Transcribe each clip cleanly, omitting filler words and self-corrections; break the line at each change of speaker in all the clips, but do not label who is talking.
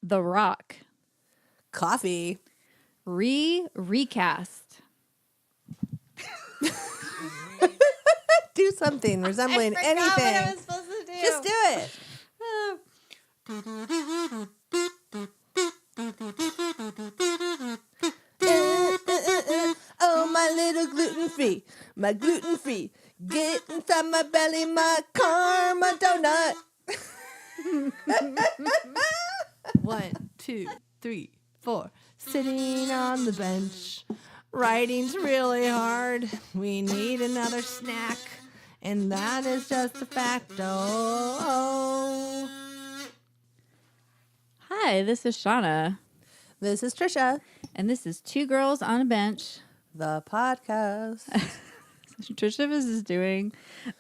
The Rock.
Coffee.
Recast.
Do something resembling anything.
What I was supposed to do.
Just do it. Oh, my little gluten-free. My gluten-free. Get inside my belly, my karma donut.
1, 2, 3, 4. Sitting on the bench. Writing's really hard. We need another snack. And that is just a fact. Oh.
Hi, this is Shauna.
This is Trisha,
And this is Two Girls on a Bench.
the podcast.
Trisha is doing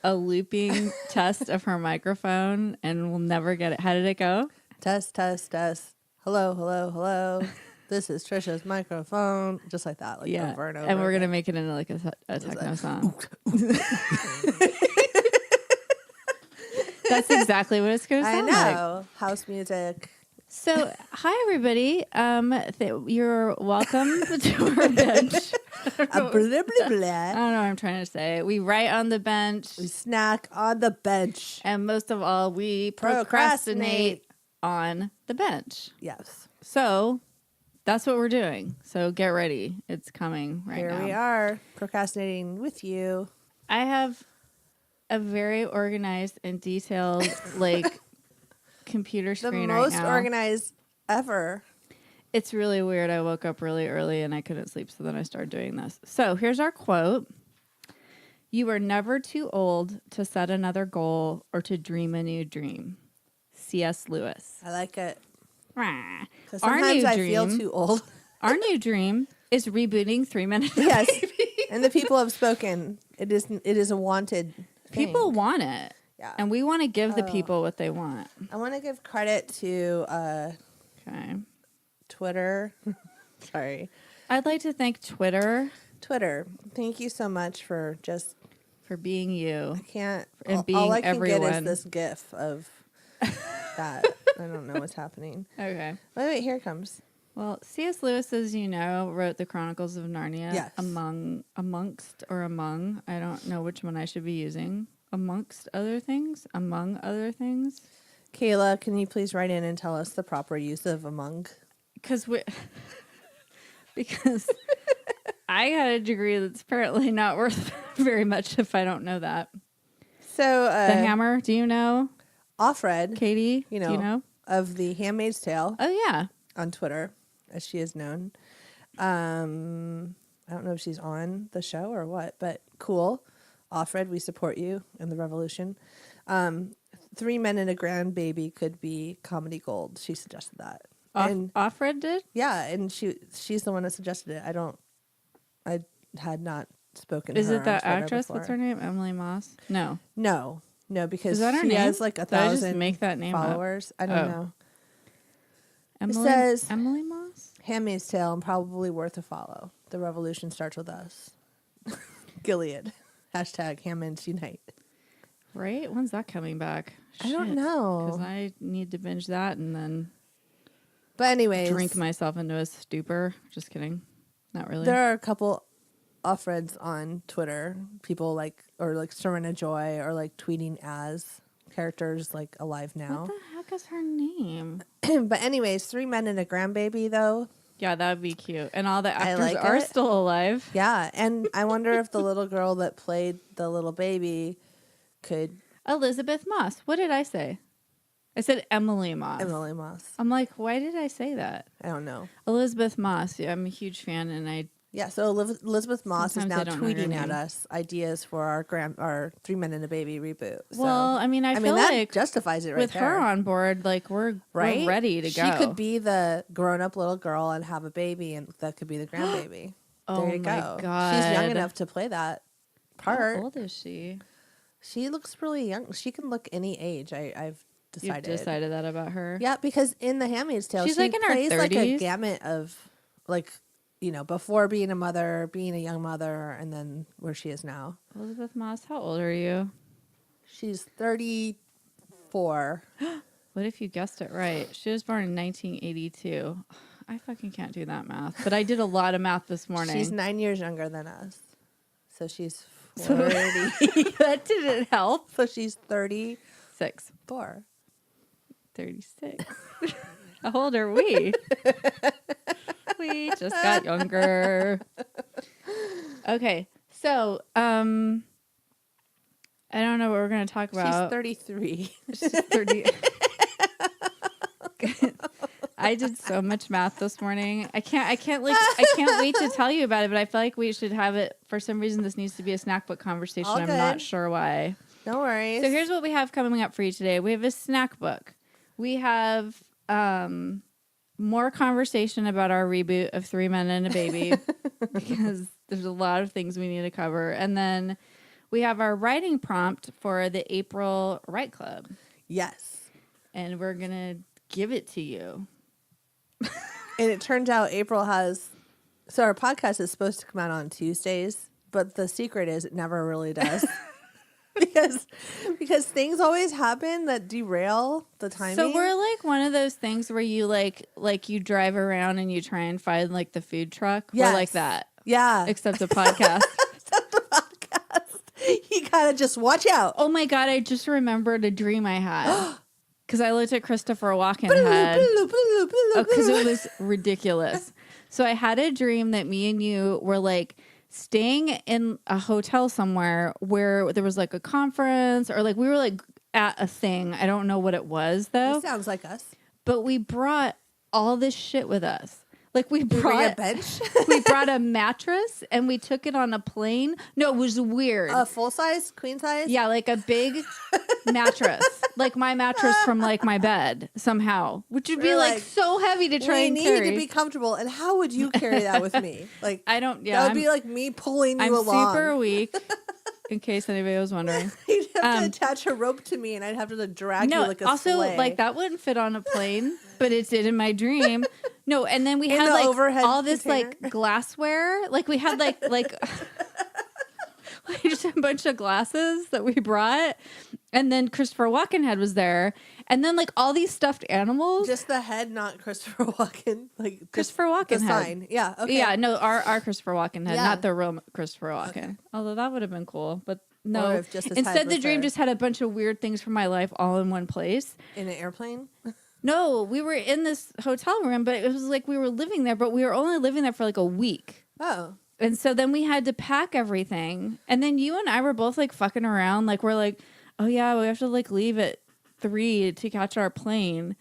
a looping test of her microphone and will never get it. How did it go?
Test, test, test. Hello, hello, hello. This is Trisha's microphone. Just like that, like over and over.
And we're going to
again.
make it into like a techno song. That's exactly what it's going to
I
sound like.
know. House music.
So, hi, everybody. You're welcome to our bench.
Blah, blah, blah,
I
blah.
don't know what I'm trying to say. We write on the bench.
We snack on the bench.
And most of all, we procrastinate on the bench.
Yes.
So that's what we're doing. So get ready. It's coming right now.
Here we are, procrastinating with you.
I have a very organized and detailed, computer
The
screen
most
right now.
organized ever.
It's really weird. I woke up really early and I couldn't sleep, so then I started doing this. So here's our quote. You are never too old to set another goal or to dream a new dream. C.S. Lewis.
I like it.
Rah.
Because
Our
sometimes
new
I feel
dream-
too old.
Our new dream is rebooting 3 Minutes.
Yes. And the people have spoken. It is a wanted thing.
People want it.
Yeah.
And we want to give the people what they want.
I want to give credit to
Okay.
Twitter. Sorry.
I'd like to thank Twitter
Twitter. Thank you so much for just
for being you.
I can't
And
all
being
I can get
everyone.
is this gif of that. I don't know what's happening.
Okay.
Wait, here it comes.
Well, C.S. Lewis, as you know, wrote the Chronicles of Narnia.
Yes.
Amongst or among. I don't know which one I should be using. Amongst other things? Among other things?
Kayla, can you please write in and tell us the proper use of among?
Because I got a degree that's apparently not worth very much if I don't know that.
So
The Hammer, do you know?
Offred,
Katie,
you
do you know?
of the Handmaid's Tale
Oh, yeah.
on Twitter, as she is known. I don't know if she's on the show or what, but cool. Offred, we support you in the revolution. 3 Men and a Grandbaby could be comedy gold. She suggested that. And
Offred did?
yeah, and she's the one that suggested it. I had not spoken to
Is
her
it that
on Twitter
actress?
before.
What's her name? Emily Moss? No.
No, because
Is that her
she
name?
has like
Did I just
1,000
make that name up?
followers. I don't
Oh.
know.
Emily,
says-
Emily Moss?
Handmaid's Tale and probably worth a follow. The revolution starts with us. Gilead. Hashtag Handmaids Unite.
Right? When's that coming back?
I don't
Shit.
know.
Because I need to binge that and then
But anyways,
drink myself into a stupor. Just kidding. Not really.
there are a couple Offreds on Twitter. People like Serena Joy or like tweeting as characters like alive now.
What the heck is her name?
But anyways, 3 Men and a Grandbaby though.
Yeah, that would be cute. And all the
I
actors
like
are
it.
still alive.
Yeah, and I wonder if the little girl that played the little baby could
Elizabeth Moss. What did I say? I said Emily Moss.
Emily Moss.
I'm like, why did I say that?
I don't know.
Elizabeth Moss. Yeah, I'm a huge fan, and
Yeah, so Elizabeth Moss
Sometimes
is now
I don't know your
tweeting at
name.
us ideas for our 3 Men and a Baby reboot. So,
well, I mean, I feel
that
like
justifies it right
with
there.
her on board, like we're ready to go.
She could be the grown-up little girl and have a baby, and that could be the grandbaby.
Oh
there you
my
go.
God.
She's young enough to play that part.
How old is she?
She looks really young. She can look any age. I've decided.
You've decided that about her?
Yeah, because in The Handmaid's Tale,
She's
she
like in her
plays like a
30s.
gamut of like, before being a mother, being a young mother, and then where she is now.
Elizabeth Moss, how old are you?
She's 34.
What What if you guessed it right? She was born in 1982. I fucking can't do that math. But I did a lot of math this morning.
She's 9 years younger than us. So she's 40.
That didn't help.
So she's 34.
36. How old are we? We just got younger. Okay. So, I don't know what we're going to talk about.
She's 33.
She's 30. I did so much math this morning. I can't wait to tell you about it, but I feel like we should have it. For some reason, this needs to be a snack book conversation.
All
I'm
good.
not sure why.
No worries.
So here's what we have coming up for you today. We have a snack book. We have more conversation about our reboot of 3 Men and a Baby because there's a lot of things we need to cover. And then we have our writing prompt for the April Write Club.
Yes.
And we're going to give it to you.
And it turns out April has... So our podcast is supposed to come out on Tuesdays, but the secret is it never really does. because things always happen that derail the timing.
So we're like one of those things where you like you drive around and you try and find like the food truck.
Yes.
We're like that.
Yeah.
Except a podcast.
Except the podcast. You gotta just watch out.
Oh my God, I just remembered a dream I had. Because I looked at Christopher Walken head. Because it was ridiculous. So I had a dream that me and you were like staying in a hotel somewhere where there was like a conference or like we were like at a thing. I don't know what it was though.
This sounds like us.
But we brought all this shit with us. Like we
Bring
brought
a bench.
we brought a mattress and we took it on a plane. No, it was weird.
A full size, queen size.
Yeah, like a big mattress, like my mattress from like my bed somehow, which would be
We're
like
like,
so heavy to try and
we
carry.
needed to be comfortable, and how would you carry that with me? Like
I don't. Yeah,
that would be like me pulling you
I'm
along.
super weak. In case anybody was wondering.
You'd have to attach a rope to me, and I'd have to drag you like a
also
sleigh.
like that wouldn't fit on a plane, but it did in my dream. No, and then we
In
had
the
like
overhead
all this
container.
like glassware. Like we had like just a bunch of glasses that we brought, and then Christopher Walken head was there, and then like all these stuffed animals.
Just the head, not Christopher Walken. Like
Christopher
the
Walken head.
sign. Yeah. Okay.
Yeah, no, our Christopher Walken head,
Yeah.
not the real Christopher Walken.
Okay.
Although that would have been cool, but
Or
no.
if just his head
Instead, the
was
dream
there.
just had a bunch of weird things from my life all in one place.
In an airplane.
No, we were in this hotel room, but it was like we were living there, but we were only living there for like a week.
Oh.
And so then we had to pack everything. And then you and I were both like fucking around. Like we're like, oh yeah, we have to like leave at 3 to catch our plane.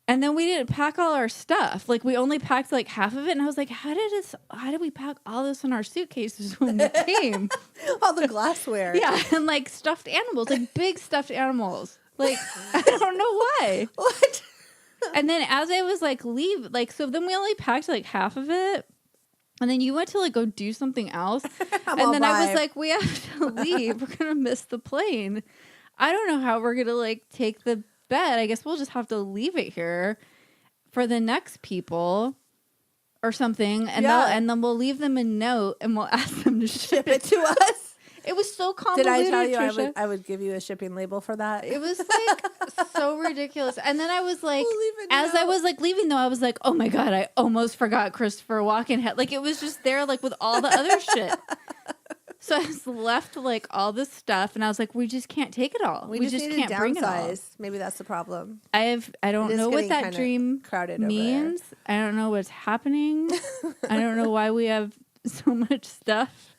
And then we didn't pack all our stuff. Like we only packed like half of it. And I was like, how did we pack all this in our suitcases when we came?
All the glassware.
Yeah. And like stuffed animals, like big stuffed animals. Like, I don't know why.
What?
And then as I was like so then we only packed like half of it. And then you went to like go do something else. And then I was like, we have to leave. We're going to miss the plane. I don't know how we're going to like take the bed. I guess we'll just have to leave it here for the next people or something. And and then we'll leave them a note and we'll ask them to ship it to us. It was so
Did
complicated.
I tell you
Trisha.
I would give you a shipping label for that?
It was like so ridiculous. And then I was like,
We'll leave it
as
now.
I was like leaving though, I was like, oh my God, I almost forgot Christopher Walken head. Like it was just there like with all the other shit. So I just left like all this stuff and I was like, we just can't take it all.
We
just
need
can't
to
bring it all.
downsize. Maybe that's the problem.
I don't
It is
know what
getting
that
kinda
dream
crowded over
means. I don't know what's happening. I don't know why we have so much stuff.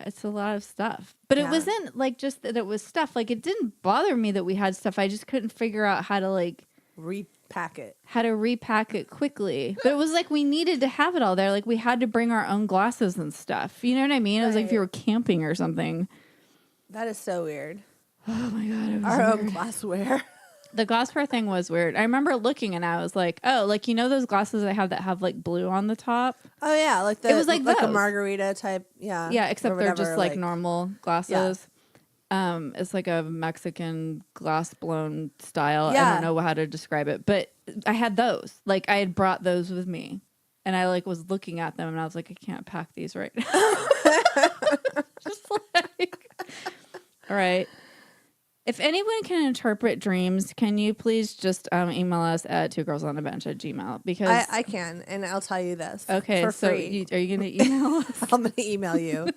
It's a lot of stuff. But
Yeah.
it wasn't like just that it was stuff. Like it didn't bother me that we had stuff. I just couldn't figure out how to like
Repack it.
how to repack it quickly. But it was like we needed to have it all there. Like we had to bring our own glasses and stuff. You know what I mean? It was like if you were camping or something.
That is so weird.
Oh my God. It was
Our
weird.
own glassware.
The glassware thing was weird. I remember looking and I was like, oh, like, you know, those glasses I have that have like blue on the top?
Oh yeah, like
It was like
a
those.
margarita type. Yeah.
Yeah,
or
except they're just
whatever,
like normal glasses.
Yeah.
It's like a Mexican glass blown style. I
Yeah.
don't know how to describe it, but I had those. Like I had brought those with me, and I like was looking at them, and I was like, I can't pack these right now. Just like, all right. If anyone can interpret dreams, can you please just email us at twogirlsonabench@gmail.com? Because
I can, and I'll tell you this.
okay,
for
so
free.
are you going to email us?
I'm going to email you.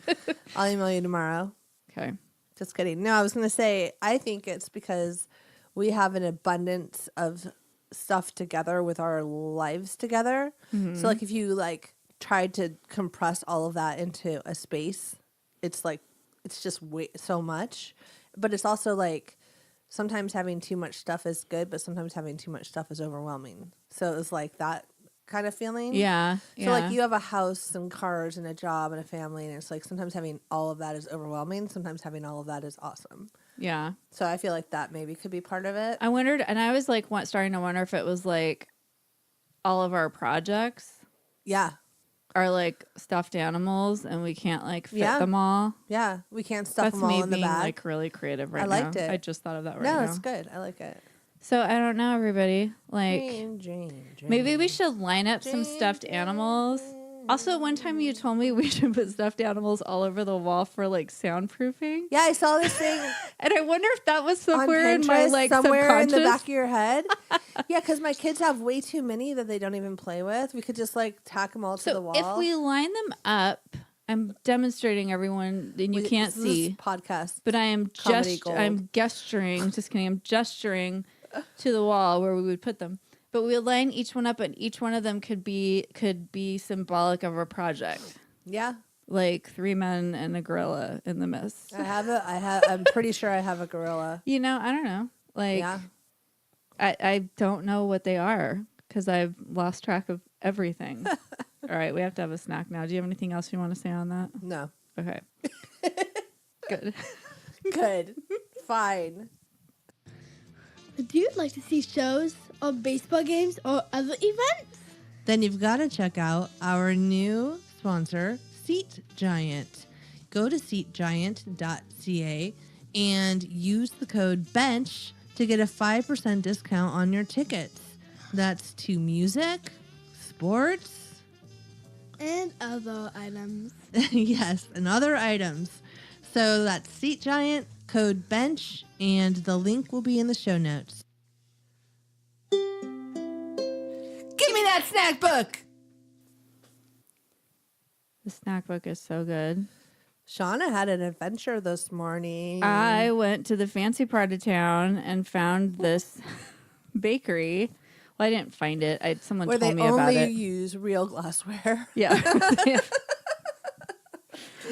I'll email you tomorrow.
Okay.
Just kidding. No, I was going to say, I think it's because we have an abundance of stuff together with our lives together. So like if you like tried to compress all of that into a space, it's like, it's just so much. But it's also like sometimes having too much stuff is good, but sometimes having too much stuff is overwhelming. So it's like that kind of feeling.
Yeah.
So like you have a house and cars and a job and a family, and it's like sometimes having all of that is overwhelming. Sometimes having all of that is awesome.
Yeah.
So I feel like that maybe could be part of it.
I wondered, and I was like starting to wonder if it was like all of our projects
Yeah.
are like stuffed animals and we can't like fit
Yeah.
them all.
Yeah. We can't stuff
That's
them all
me
in the
being
bag.
like really creative right
I liked
now.
it.
I just thought of that right
No,
now.
it's good. I like it.
So I don't know, everybody. Like
Dream.
maybe we should line up some stuffed animals. Also, one time you told me we should put stuffed animals all over the wall for like soundproofing.
Yeah, I saw this thing
And I wonder if that was
on
somewhere in my
Pinterest,
like
somewhere in the
subconscious.
back of your head. Yeah, because my kids have way too many that they don't even play with. We could just like tack them all to the
So
wall.
if we line them up, I'm demonstrating everyone, and you can't
This is
see,
podcast.
but I am
Comedy gold.
I'm gesturing. Just kidding. I'm gesturing to the wall where we would put them. But we would line each one up, and each one of them could be symbolic of a project,
Yeah,
like 3 men and a gorilla in the mist.
I'm pretty sure I have a gorilla.
You know, I don't know. Like,
Yeah.
I don't know what they are because I've lost track of everything. All right, we have to have a snack now. Do you have anything else you want to say on that?
No.
Okay. Good.
Good. Fine.
Do you like to see shows or baseball games or other events?
Then you've got to check out our new sponsor, Seat Giant. Go to seatgiant.ca and use the code BENCH to get a 5% discount on your tickets. That's to music, sports,
And other items.
yes, and other items. So that's Seat Giant, code BENCH, and the link will be in the show notes.
Give me that snack book.
The snack book is so good.
Shauna had an adventure this morning.
I went to the fancy part of town and found this bakery. Well, I didn't find it. Someone
where
told
they
me about
only
it.
use real glassware.
Yeah.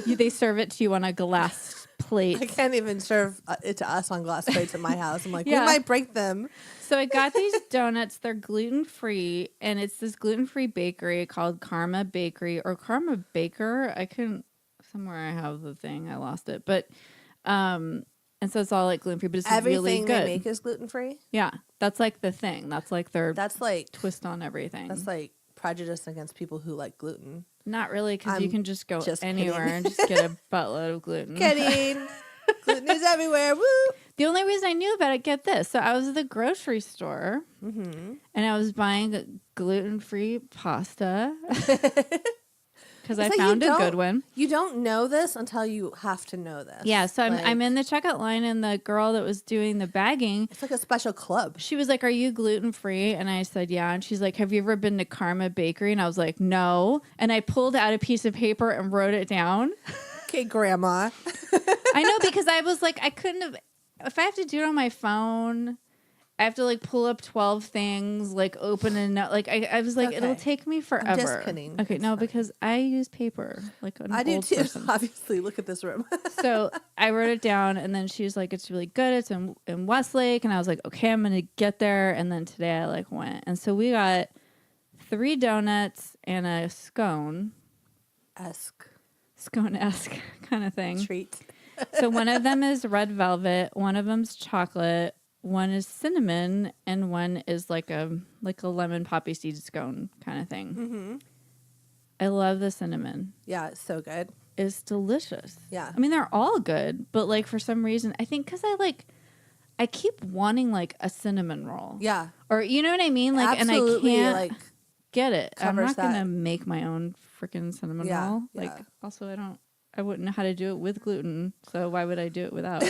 They serve it to you on a glass plate.
I can't even serve it to us on glass plates at my house. I'm like,
Yeah.
we might break them.
So I got these donuts. They're gluten-free, and it's this gluten-free bakery called Karma Bakery or Karma Baker. I couldn't, somewhere I have the thing. I lost it. But, and so it's all like gluten-free, but it's
Everything
really good.
they make is gluten free.
Yeah. That's like the thing. That's like their
That's like
twist on everything.
that's like prejudice against people who like gluten.
Not really, because you
I'm
can just go
just
anywhere
kidding.
and just get a buttload of gluten.
Kidding. Gluten is everywhere. Woo.
The only reason I knew about it, get this. So I was at the grocery store
Mm-hmm.
and I was buying gluten-free pasta because I
It's like you
found a good
don't-
one.
You don't know this until you have to know this.
Yeah, so
Like,
I'm in the checkout line and the girl that was doing the bagging,
It's like a special club.
she was like, "Are you gluten-free?" And I said, "Yeah." And she's like, "Have you ever been to Karma Bakery?" And I was like, "No." And I pulled out a piece of paper and wrote it down.
Okay, Grandma.
I know, because I was like, I couldn't have, if I have to do it on my phone, I have to like pull up 12 things, like open and like, I was like, it'll
Okay.
take me forever.
just kidding.
Okay,
It's
no,
fine.
because I use paper like an
I do
old
too.
person.
Obviously, look at this room.
So I wrote it down and then she was like, it's really good. It's in Westlake. And I was like, okay, I'm going to get there. And then today I like went. And so we got 3 donuts and a scone-esque kind of thing.
Treat.
So one of them is red velvet, one of them's chocolate, one is cinnamon, and one is like a lemon poppy seed scone kind of thing.
Mm-hmm.
I love the cinnamon.
Yeah, it's so good.
It's delicious.
Yeah.
I mean, they're all good, but like for some reason, I think because I keep wanting like a cinnamon roll.
Yeah.
Or you know what I mean? Like,
Absolutely,
and I can't
like
get it. I'm
covers
not going to
that.
make my own freaking cinnamon
Yeah,
roll.
yeah.
Like, also, I wouldn't know how to do it with gluten. So why would I do it without?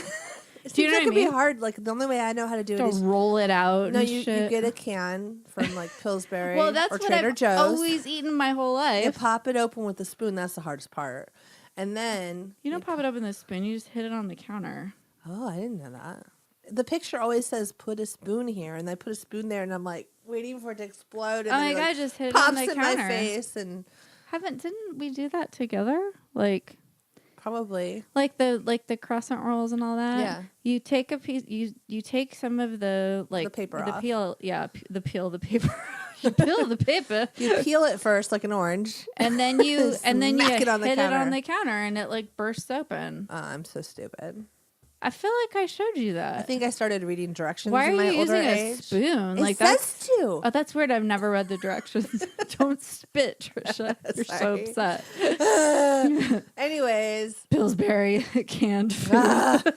It
Do you
seems
know
like
what I
it'd be
mean?
hard. Like the only way I know how to do it
To
is
roll it out.
no,
and
you
shit.
get a can from like Pillsbury
Well, that's
or
what
Trader
I've
Joe's.
always eaten my whole
You
life.
pop it open with a spoon. That's the hardest part. And then
You don't pop it up in the spoon. You just hit it on the counter.
oh, I didn't know that. The picture always says put a spoon here, and I put a spoon there, and I'm like waiting for it to explode. And
Oh
then
my
it,
God,
like,
just hit it
pops
on the
in
counter.
my face, and
Didn't we do that together? Like
probably
the croissant rolls and all that.
Yeah.
You take a piece. You take some of the
paper
the
off.
peel. Yeah, the paper. You peel the paper,
you peel it first like an orange.
and then you
Smack it on the
hit it on
counter.
the counter, and it like bursts open.
I'm so stupid.
I feel like I showed you that.
I think I started reading directions
Why are
in my
you
older
using
age.
a spoon?
It
Like
says
that's
to.
oh, that's weird. I've never read the directions. Don't spit, Trisha. You're so
Sorry.
upset.
Anyways,
Pillsbury canned food.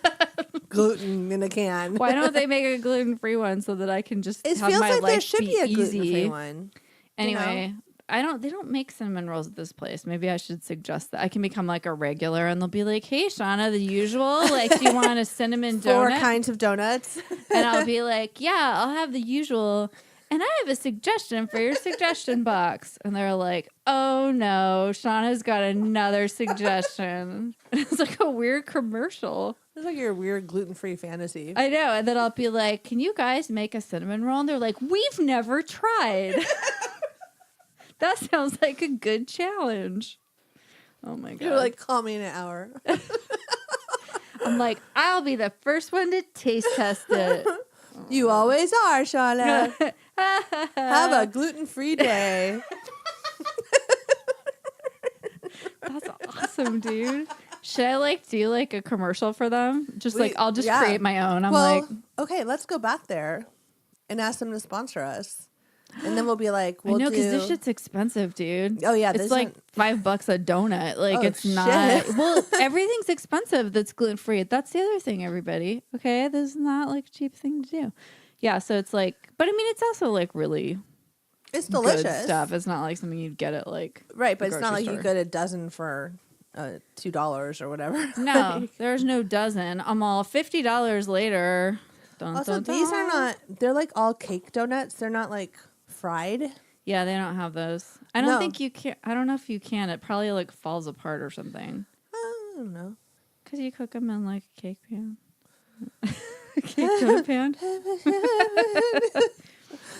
gluten in a can.
Why don't they make a gluten-free one so that I can just
It
have
feels
my
like
life
there should be a gluten-free
easy?
one.
Anyway, they don't make cinnamon rolls at this place. Maybe I should suggest that. I can become like a regular and they'll be like, "Hey, Shauna, the usual. Like, do you want a cinnamon
4
donut?"
kinds of donuts.
And I'll be like, "Yeah, I'll have the usual. And I have a suggestion for your suggestion box." And they're like, "Oh no, Shauna's got another suggestion." It's like a weird commercial.
It's like your weird gluten-free fantasy.
I know. And then I'll be like, "Can you guys make a cinnamon roll?" And they're like, "We've never tried." That sounds like a good challenge. Oh my God.
You're like, call me in an hour.
I'm like, I'll be the first one to taste test it.
You always are, Shauna. Have a gluten-free day.
That's awesome, dude. Should I like do like a commercial for them? Just like I'll just
yeah.
create my own. I'm
Well,
like,
okay, let's go back there and ask them to sponsor us. And then we'll be like,
I
we'll
know because
do...
this shit's expensive, dude.
Oh, yeah.
It's
This
like
isn't-
$5 a donut. Like
Oh,
it's not.
shit.
Well, everything's expensive that's gluten free. That's the other thing, everybody. Okay, this is not like a cheap thing to do. Yeah, so it's like, but I mean, it's also like really
It's delicious.
good stuff. It's not like something you'd get at like
Right,
the
but it's not
grocery
like you
store.
get a dozen for $2 or whatever.
No, there's no dozen. I'm all $50 later. Dun,
Also,
dun,
these are
dun.
not... They're like all cake donuts. They're not like fried.
Yeah, they don't have those. I don't
No.
think you can. I don't know if you can. It probably like falls apart or something.
I don't know.
Because you cook them in like a cake pan. Cake donut pan.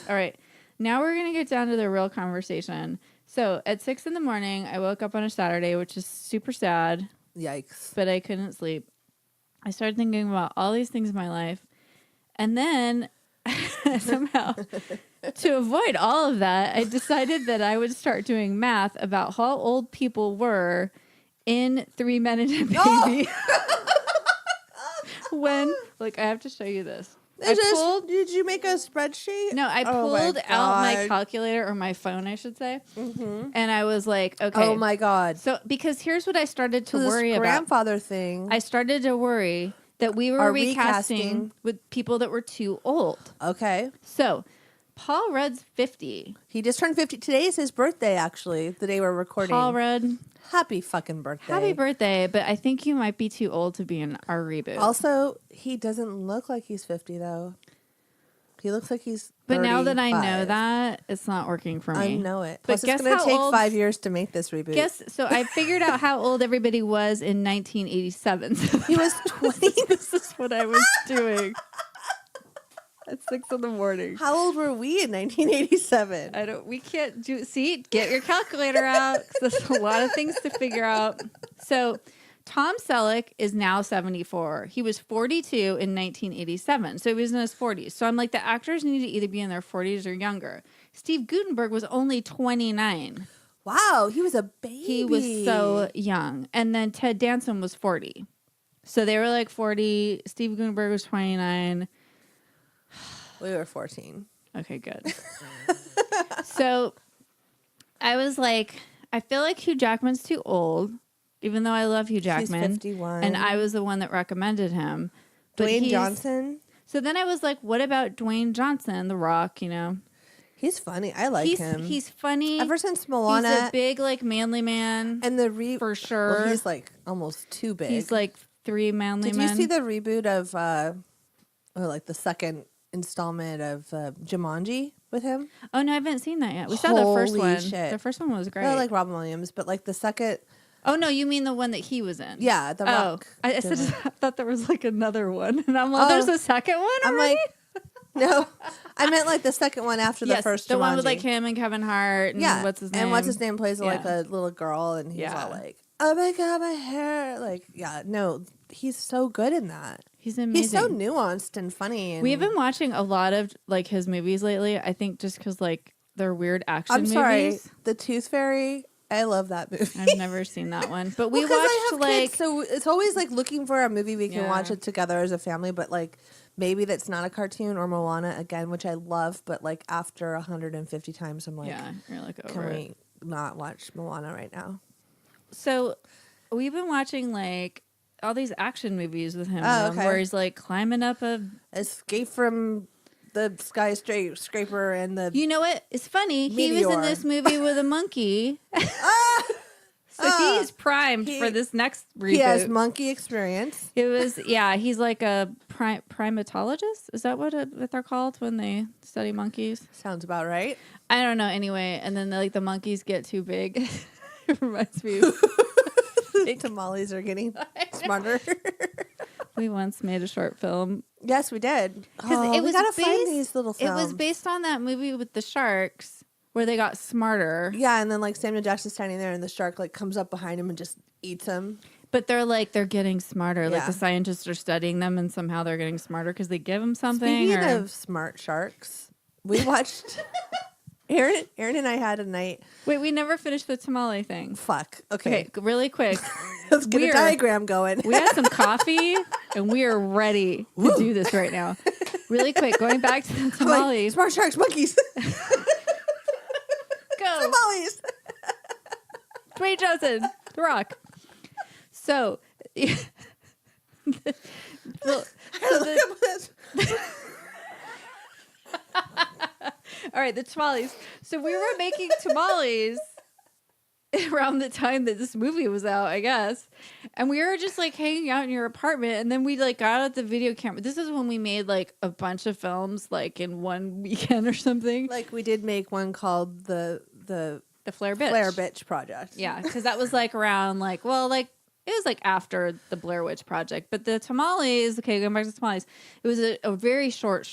All right. Now we're going to get down to the real conversation. So at 6 a.m, I woke up on a Saturday, which is super sad,
Yikes.
but I couldn't sleep. I started thinking about all these things in my life. And then somehow, to avoid all of that, I decided that I would start doing math about how old people were in 3 Men and a Baby. When, like, I have to show you this.
Did you make a spreadsheet?
No, I
Oh my
pulled out my
God.
calculator or my phone, I should say, and I was like, okay.
Oh my God.
So, because here's what I started to
This
worry about.
grandfather thing.
I started to worry that we were
Are
recasting
recasting.
with people that were too old.
Okay.
So, Paul Rudd's 50.
He just turned 50. Today is his birthday, actually, the day we're recording.
Paul Rudd,
Happy fucking birthday.
happy birthday, but I think you might be too old to be in our reboot.
Also, he doesn't look like he's 50, though. He looks like he's
But now that I know
35.
that, it's not working for me.
I know it.
But
Plus,
guess
it's going
how
to take
old-
5 years to make this reboot.
So I figured out how old everybody was in 1987.
He was 20.
This is what I was doing at 6 a.m.
How old were we in 1987?
We can't do, see, get your calculator out. 'Cause there's a lot of things to figure out. So Tom Selleck is now 74. He was 42 in 1987. So he was in his 40s. So I'm like, the actors need to either be in their 40s or younger. Steve Guttenberg was only 29.
Wow, he was a baby.
He was so young. And then Ted Danson was 40. So they were like 40. Steve Guttenberg was 29.
We were 14.
Okay, good. So I was like, I feel like Hugh Jackman's too old, even though I love Hugh Jackman.
He's 51.
And I was the one that recommended him. But
Dwayne
he's-
Johnson.
So then I was like, what about Dwayne Johnson, The Rock, you know?
He's funny. I like him.
He's funny.
Ever since
He's
Moana
a big, like, manly man
and the
for sure.
Well, he's like almost too big.
He's like three manly
Did
men.
you see the reboot of like the second installment of Jumanji with him?
Oh no, I haven't seen that yet. We saw the first
Holy
one.
shit.
The first one was great.
I like Robin Williams, but like the second,
Oh no, you mean the one that he was in?
yeah, The Rock.
I
did
said
one.
I thought there was like another one, and I'm like, there's a second one.
I'm
already?
like, no, I meant like the second one after the
Yes,
first.
the one with
Jumanji.
like him and Kevin Hart. And
Yeah,
what's his name?
And what's his name plays like
Yeah.
a little girl, and he's
Yeah.
all like, "Oh my god, my hair!" Like, yeah, no, he's so good in that.
He's amazing.
He's so nuanced and funny. And
We have been watching a lot of like his movies lately. I think just because like they're weird action
I'm sorry,
movies.
The Tooth Fairy. I love that movie.
I've never seen that one, but we
Well, 'cause I
watched
have
like
kids, so it's always like looking for a movie we can
Yeah.
watch it together as a family, but like maybe that's not a cartoon or Moana again, which I love, but like after 150 times, I'm like,
yeah, you're like over
can
it.
we not watch Moana right now?
So we've been watching like all these action movies with him,
Oh, okay.
where he's like climbing up a.
Escape from the skyscraper and the
You know what? It's funny. He was in
Meteor.
this movie with a monkey, so he's primed for this next reboot.
he has monkey experience.
It was he's like a primatologist. Is that what they're called when they study monkeys?
Sounds about right.
I don't know. Anyway, and then like the monkeys get too big. It reminds me of
Tamales are getting smarter.
we once made a short film.
Yes, we did.
Because it was
we gotta
based,
find these little
It
films.
was based on that movie with the sharks where they got smarter.
Yeah, and then like Samuel Jackson's standing there, and the shark like comes up behind him and just eats him.
But they're getting smarter. Like
Yeah.
the scientists are studying them, and somehow they're getting smarter because they give them something.
Speaking
or...
of smart sharks, we watched. Aaron and I had a night.
Wait, we never finished the tamale thing.
Fuck.
Okay,
Okay,
really quick.
let's get
we're-
a diagram going.
We had some coffee, and we are ready to do this right now. Really quick, going back to the
I'm like,
tamales.
smart sharks, monkeys,
Go,
tamales.
Dwayne Johnson, The Rock. So, well, all right, the tamales. So we were making tamales around the time that this movie was out, I guess. And we were just like hanging out in your apartment, and then we like got out the video camera. This is when we made like a bunch of films like in one weekend or something.
Like we did make one called the
The Flare Bitch.
Blair Bitch Project.
Yeah, because that was like around like, well, like it was like after the Blair Witch Project. But the tamales, okay, going back to tamales, it was a very short,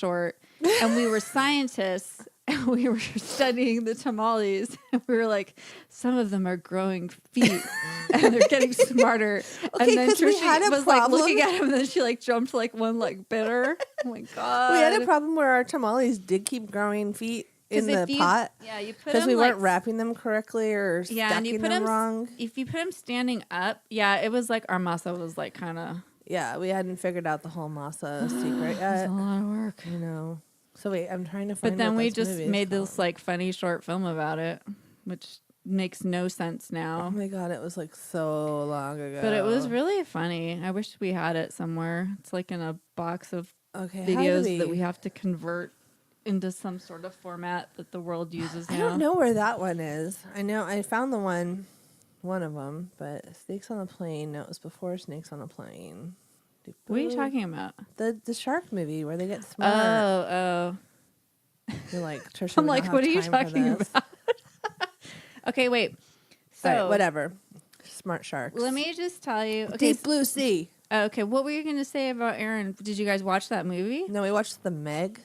and we were scientists. And we were studying the tamales, and we were like, some of them are growing feet, and they're getting smarter.
Okay,
and then
'cause we had a
was like
problem.
looking at him, and then she like jumped like one like bitter. Oh my god!
We had a problem where our tamales did keep growing feet in
'Cause if
the
you-
pot
Yeah, you put
because
them
we
like,
weren't wrapping them correctly or
Yeah, and you
stacking
put
them
them
wrong.
If you put them standing up, yeah, it was like our masa was like kind of.
Yeah, we hadn't figured out the whole masa secret
It's
yet.
a lot of work.
You know. So wait, I'm trying to find.
But then
what
we
this
just
movie is
made
called.
this like funny short film about it, which makes no sense
Oh
now.
my god, it was like so long ago.
But it was really funny. I wish we had it somewhere. It's like in a box of
okay.
videos that we have to convert into some sort of format that the world uses now.
I don't know where that one is. I know I found the one of them, but Snakes on a Plane. No, it was before Snakes on a Plane.
What are you talking about?
The shark movie where they get smart.
Oh.
You're like, Trisha,
I'm
we don't
like,
have
what are you
time for
talking
this.
about? Okay, wait. So
All right, whatever. Smart sharks.
let me just tell you. Okay,
Deep Blue Sea.
okay. What were you going to say about Aaron? Did you guys watch that movie?
No, we watched the Meg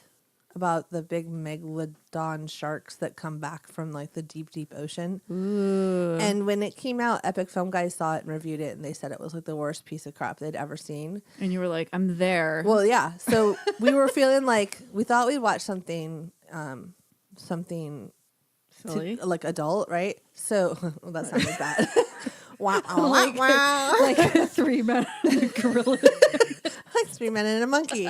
about the big megalodon sharks that come back from like the deep, deep ocean.
Ooh.
And when it came out, Epic Film Guys saw it and reviewed it, and they said it was like the worst piece of crap they'd ever seen.
And you were like, I'm there.
Well, yeah. So we were feeling like we thought we'd watch something,
Silly.
like adult, right? So well, that sounded bad. Wow,
Like-
wow.
like a 3 minute gorilla.
Like 3 Men and a Monkey.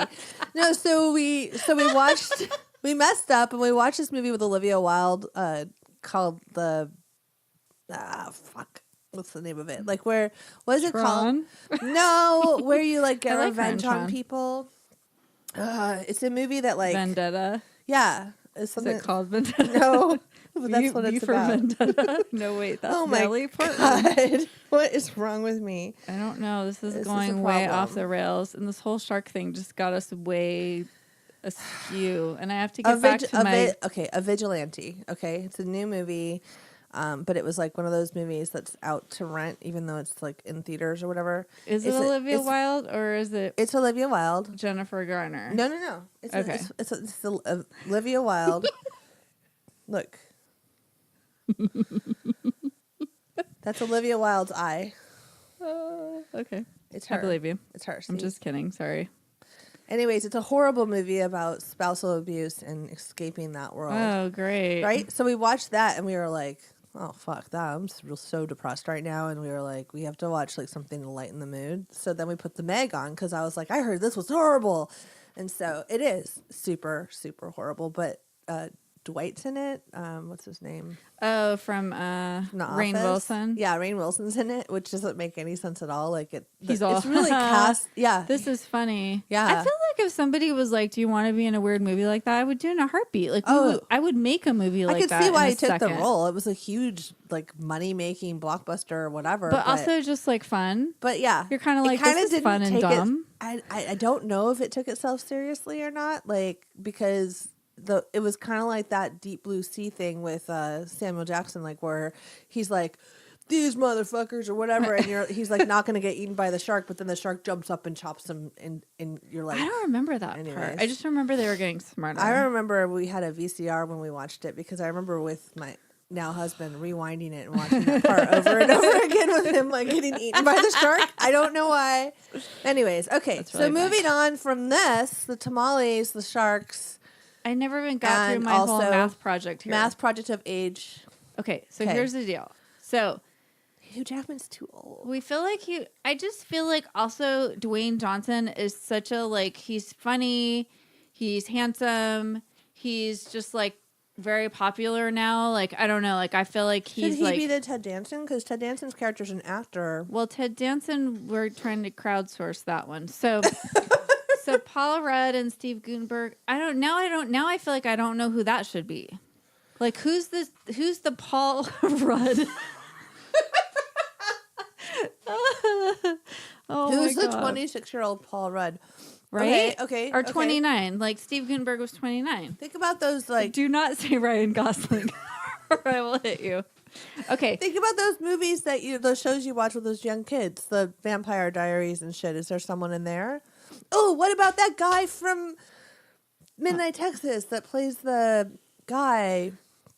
No, so we watched. We messed up and we watched this movie with Olivia Wilde called the fuck. What's the name of it? Like where what is it
Tron?
called? No, where you like get
I like
revenge
Tron.
on people. It's a movie that like
Vendetta.
yeah. is
Is
something.
it called Vendetta?
No, but that's what
V
it's
for
about.
Vendetta. No, wait, that's
Oh my
Natalie Portman.
God, what is wrong with me?
I don't know. This is
This is
going
a
way off
problem.
the rails, and this whole shark thing just got us way askew. And I have to get back to my.
A Vigilante. Okay, it's a new movie, but it was like one of those movies that's out to rent, even though it's like in theaters or whatever.
Is it
It's
Olivia Wilde or is it
It's Olivia Wilde.
Jennifer Garner?
No. It's
Okay.
It's Olivia Wilde. Look. That's Olivia Wilde's eye.
Okay.
It's her.
I believe you.
It's her.
I'm
see?
just kidding. Sorry.
Anyways, it's a horrible movie about spousal abuse and escaping that world.
Oh, great.
Right? So we watched that and we were like, oh, fuck that. I'm so depressed right now. And we were like, we have to watch like something to lighten the mood. So then we put The Meg on because I was like, I heard this was horrible. And so it is super, super horrible. But Dwight's in it. What's his name?
Oh, from
From The
Rainn
Office.
Wilson.
Yeah, Rainn Wilson's in it, which doesn't make any sense at all. Like
He's all
it's really cast. Yeah,
This is funny.
Yeah.
I feel like if somebody was like, "Do you want to be in a weird movie like that?" I would do it in a heartbeat. Like,
Oh.
I would make a movie like
I could
that.
see why
in a
he took
second.
the role. It was a huge like money making blockbuster or whatever.
but also just like fun.
but yeah,
You're kind of
It
like,
kinda
this is
didn't
fun and
take it-
dumb.
I don't know if it took itself seriously or not. Like because it was kind of like that Deep Blue Sea thing with Samuel Jackson, like where he's like, these motherfuckers or whatever, and he's like not going to get eaten by the shark, but then the shark jumps up and chops him, and you're like,
I don't remember that
Anyways.
part. I just remember they were getting smarter.
I remember we had a VCR when we watched it because I remember with my now husband rewinding it and watching that part over and over again with him like getting eaten by the shark. I don't know why. Anyways, okay.
That's
So
really
moving on from this, the tamales, the sharks,
I never even got through
and
my whole
also
math project here.
math project of age.
Okay, so
'Kay.
here's the deal. So
Hugh Jackman's too old.
we feel like I just feel like also Dwayne Johnson is such a like, he's funny, he's handsome, he's just like very popular now. Like, I don't know, like I feel like
Should
he's
he
like,
be the Ted Danson? Because Ted Danson's character's an actor.
well, Ted Danson, we're trying to crowdsource that one. So so Paul Rudd and Steve Guttenberg, now I feel like I don't know who that should be. Like who's the Paul Rudd? Oh
Who's
my
the
God.
26-year-old Paul Rudd?
Right?
Okay.
Or
okay.
29. Like Steve Guttenberg was 29.
Think about those like.
Do not say Ryan Gosling or I will hit you. Okay.
Think about those movies those shows you watch with those young kids, the Vampire Diaries and shit. Is there someone in there? Oh, what about that guy from Midnight Texas that plays the guy?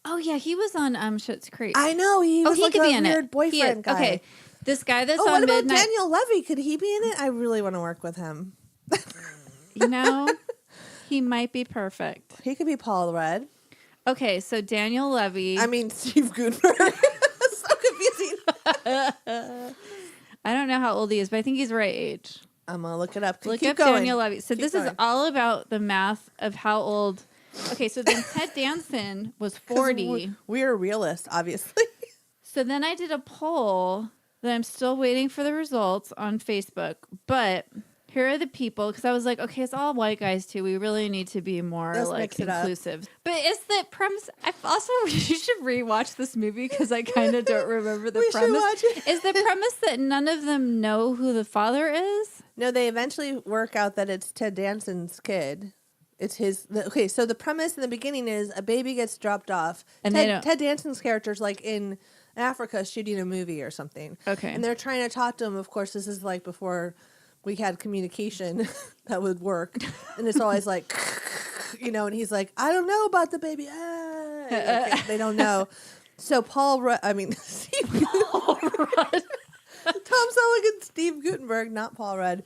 Oh yeah, he was on Schitt's Creek.
I know he was like
could
a
be in
weird
it.
boyfriend guy.
Okay. This guy that's
Oh,
on
what about
Midnight.
Daniel Levy? Could he be in it? I really want to work with him.
You know, he might be perfect.
He could be Paul Rudd.
Okay, so Daniel Levy.
I mean Steve Guttenberg. So confusing.
I don't know how old he is, but I think he's the right age.
I'm gonna look it up.
Look
Keep
up
going.
Daniel Levy. So
Keep
this is
going.
all about the math of how old. Okay, so then Ted Danson was 40.
We're realists, obviously.
So then I did a poll that I'm still waiting for the results on Facebook. But here are the people, because I was like, okay, it's all white guys too. We really need to be more
Let's
like
mix it up.
inclusive. But it's the premise. You should rewatch this movie because I kind of don't remember the
We should
premise.
watch it.
Is the premise that none of them know who the father is?
No, they eventually work out that it's Ted Danson's kid. It's his. Okay, so the premise in the beginning is a baby gets dropped off.
And they don't-
Ted Danson's character's like in Africa shooting a movie or something.
Okay.
And they're trying to talk to him. Of course, this is like before we had communication that would work. And it's always like, and he's like, I don't know about the baby. They don't know. So Steve Guttenberg. Tom Selleck and Steve Guttenberg, not Paul Rudd,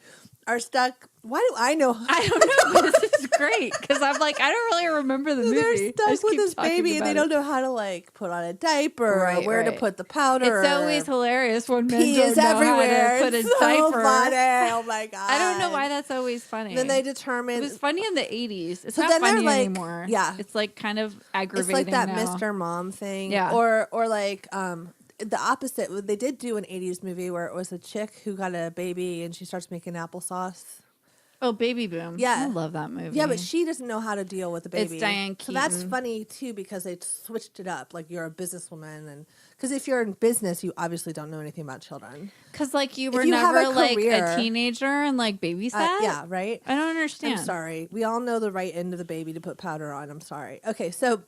are stuck. Why do I know?
I don't know. This is great because I'm like, I don't really remember the movie.
They're
I
stuck
just
with
keep
this
talking
baby and they
about
don't know how to like put on a diaper or
Right,
where to
right.
put the powder.
It's always hilarious when men
Pee
don't
is
know
everywhere.
how to put
It's
a
so
diaper.
funny. Oh my god!
I don't know why that's always funny.
Then they
it
determine
was funny in the 80s. It's
So
not
then they're
funny
like-
anymore.
yeah.
It's like kind of
it's
aggravating
like that
now.
Mr. Mom thing.
Yeah.
Or like the opposite. They did do an 80s movie where it was a chick who got a baby and she starts making applesauce.
Oh, Baby Boom.
Yeah.
I love that movie.
Yeah, but she doesn't know how to deal with the baby.
It's Diane
So that's
Keaton.
funny too because they switched it up. Like you're a businesswoman, and because if you're in business, you obviously don't know anything about children.
Because like you were
you have
never
a
like
career-
a teenager and like babysat.
Yeah, right.
I don't understand.
I'm sorry. We all know the right end of the baby to put powder on. I'm sorry. Okay, so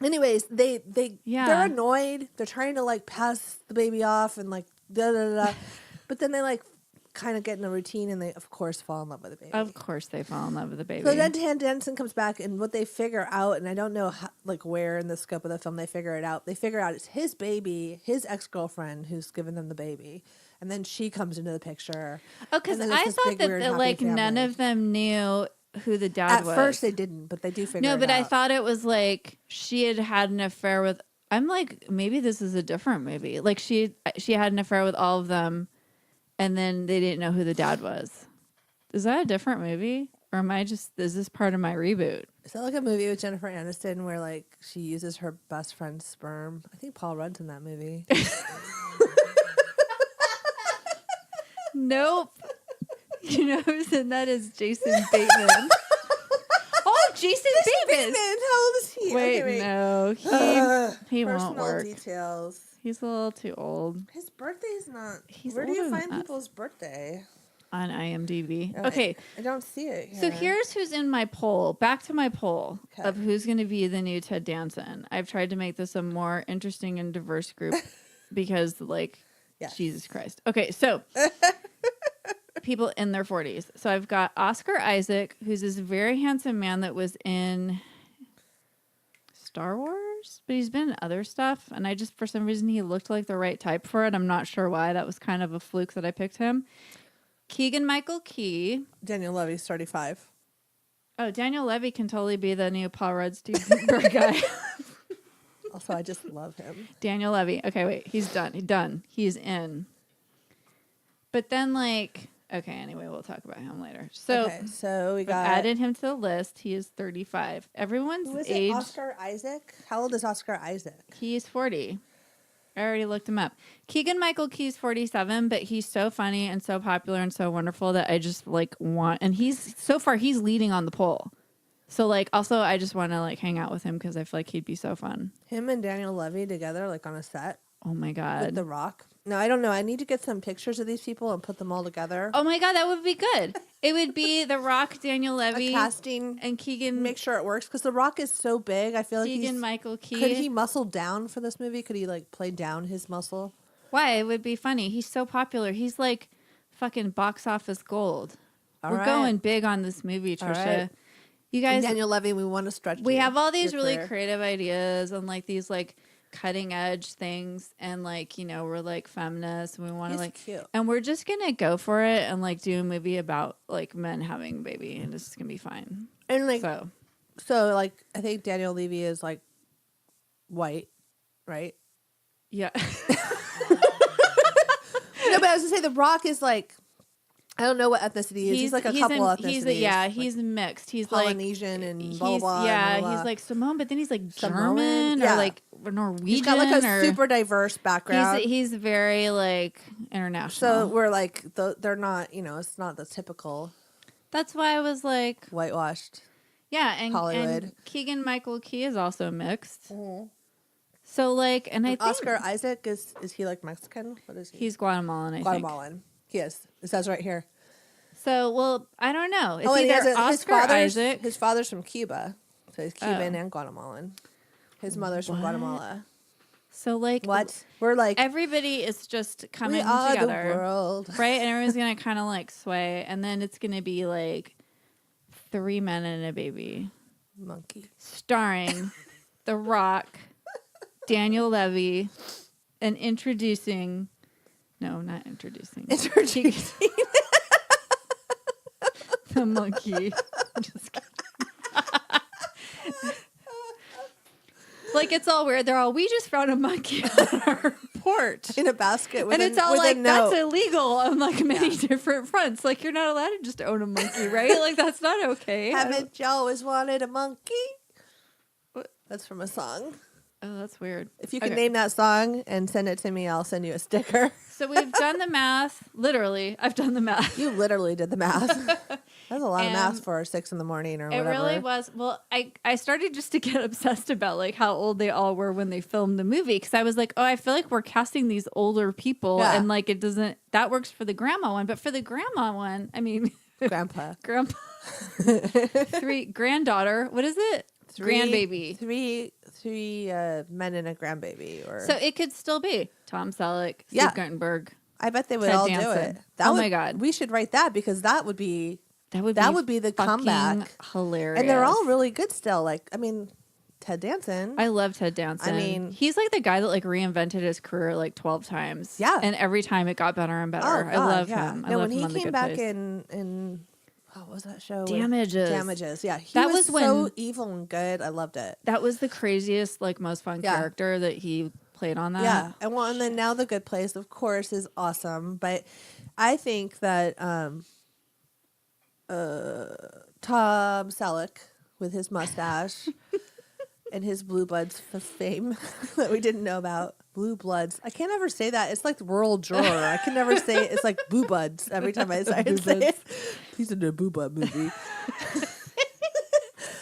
anyways, they're annoyed. They're trying to like pass the baby off and like da da da. But then they like kind of get in a routine and they of course fall in love with the baby.
Of course they fall in love with the baby.
So then Dan Denson comes back and what they figure out, and I don't know how, like where in the scope of the film they figure it out. They figure out it's his baby, his ex-girlfriend who's given them the baby. And then she comes into the picture.
Oh, because
And then
I
it's this
thought
big,
that
weird,
that,
happy
like none
family.
of them knew who the dad was.
At first they didn't, but they do figure it
No,
out.
but I thought it was like she had an affair with. I'm like, maybe this is a different movie. Like she had an affair with all of them, and then they didn't know who the dad was. Is that a different movie, or am I just? Is this part of my reboot?
Is that like a movie with Jennifer Aniston where like she uses her best friend's sperm? I think Paul Rudd's in that movie.
Nope. You know who's in that is Jason Bateman. Oh, Jason Bateman.
How old is he?
Wait,
Okay,
no, he won't
Personal
work.
details.
He's a little too old
His birthday's not.
He's
Where do you
older than
find
us.
people's birthday?
on IMDb. Okay.
I don't see it here.
So here's who's in my poll. Back to my poll
Okay.
of who's going to be the new Ted Danson. I've tried to make this a more interesting and diverse group because, like,
Yes.
Jesus Christ. Okay, so people in their 40s. So I've got Oscar Isaac, who's this very handsome man that was in Star Wars, but he's been in other stuff. And I just, for some reason, he looked like the right type for it. I'm not sure why. That was kind of a fluke that I picked him. Keegan-Michael Key.
Daniel Levy's 35.
Oh, Daniel Levy can totally be the new Paul Rudd Steve guy.
Also, I just love him.
Daniel Levy. Okay, wait. He's done. He's in. But then, like, okay, anyway, we'll talk about him later. So,
Okay, so we
I've
got
added him to the list. He is 35. Everyone's
who is
age.
it? Oscar Isaac. How old is Oscar Isaac?
He's 40. I already looked him up. Keegan-Michael Key's 47, but he's so funny and so popular and so wonderful that I just, like, want. And he's, so far, he's leading on the poll. So, like, also, I just want to, like, hang out with him because I feel like he'd be so fun.
Him and Daniel Levy together, like on a set
Oh, my
with
God.
The Rock. No, I don't know. I need to get some pictures of these people and put them all together.
Oh, my God, that would be good. It would be The Rock, Daniel
A
Levy,
casting.
and Keegan,
Make sure it works because The Rock is so big. I feel like
Keegan-Michael Key.
Could he muscle down for this movie? Could he like play down his muscle?
Why? It would be funny. He's so popular. He's, like, fucking box office gold.
All
We're
right.
going big on this movie,
All
Trisha.
right.
You
And
guys,
Daniel Levy, we want to stretch.
we
you,
have all these
your
really
career.
creative ideas and like these like cutting edge things, and like, you know, we're like feminists and we want to
He's
like
cute.
and we're just gonna go for it and like do a movie about like men having a baby, and it's gonna be fine.
And like
So
like I think Daniel Levy is like white, right?
yeah.
No, but I was gonna say The Rock is like, I don't know what ethnicity he is. He's like a couple ethnicities.
He's mixed. He's
Polynesian
like
and blah, blah, blah.
yeah,
and blah, blah.
he's like Samoan, but then he's like
Samoan?
German
Yeah.
or like Norwegian.
He's got like a
or,
super diverse background.
He's very like international.
So we're like, they're not, you know, it's not the typical
That's why I was like,
whitewashed.
yeah, and
Hollywood.
Keegan-Michael Key is also mixed. So like, and I think
Oscar Isaac is he like Mexican? What is he?
he's Guatemalan. I think.
Guatemalan. He is. It says right here.
So well, I don't know. It's
and he
either
has
Oscar Isaac.
His father's from Cuba, so he's Cuban
Oh.
and Guatemalan. His mother's from
What?
Guatemala.
So like,
What? We're like
everybody is just coming
we are
together,
the world.
right? And everyone's gonna kind of like sway, and then it's gonna be like 3 men and a baby,
Monkey.
starring The Rock, Daniel Levy, and introducing. No, not introducing.
Introducing.
The monkey. I'm just kidding. Like, it's all weird. They're all, we just found a monkey on our porch.
In a basket with
And it's all
with
like,
a
that's
note.
illegal on like many different fronts. Like, you're not allowed to just own a monkey, right? Like, that's not okay.
Haven't you always wanted a monkey? That's from a song.
Oh, that's weird.
If you can
Okay.
name that song and send it to me, I'll send you a sticker.
So we've done the math. Literally, I've done the math.
You literally did the math. That's a lot of
And
math for 6 a.m. or
It
whatever.
really was. Well, I started just to get obsessed about like how old they all were when they filmed the movie, because I was like, oh, I feel like we're casting these older people,
Yeah.
and like it doesn't. That works for the grandma one, but for the grandma one, I mean,
Grandpa.
grandpa, granddaughter. What is it? Grandbaby.
Three men and a grandbaby. Or
So it could still be Tom Selleck, Steve
Yeah.
Guttenberg.
I bet they would
Ted
all do
Danson.
it.
Oh my God.
We should write that because that would be
That would
be the
fucking
comeback.
hilarious.
And they're all really good still. Like, I mean, Ted Danson.
I love Ted Danson.
I mean-
he's like the guy that like reinvented his career like 12 times.
Yeah.
And every time it got better and better. I love him. I
No,
love
when
him
he
on The
came
Good
back
Place.
in what was that show?
Damages.
Damages. Yeah. He
That
was
was when-
so evil and good. I loved it.
That was the craziest, like most fun
Yeah.
character that he played on that.
Yeah. And then now The Good Place, of course, is awesome. But I think that Tom Selleck with his mustache and his Blue Bloods fame that we didn't know about. Blue Bloods. I can't ever say that. It's like rural drawer. I can never say it. It's like Boo Buds every time I say it. He's in a Boo Bud movie.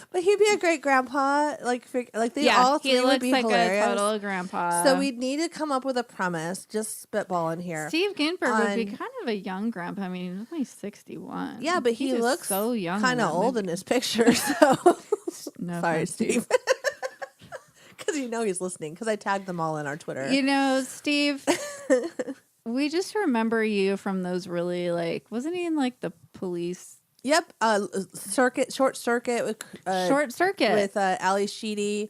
But he'd be a great grandpa. Like they all three
he
would
looks
be
like
hilarious.
a total grandpa.
So we need to come up with a premise. Just spitballing here.
Steve Guttenberg would be
on-
kind of a young grandpa. I mean, he's only 61.
Yeah, but he
just
looks
so young.
kind of old in his picture. So
No
sorry,
offense,
Steve. Because you know he's listening. Because I tagged them all in our Twitter.
You know, Steve, we just remember you from those really like, wasn't he in like the police?
Yep. Short circuit with
Short Circuit.
with Ali Sheedy,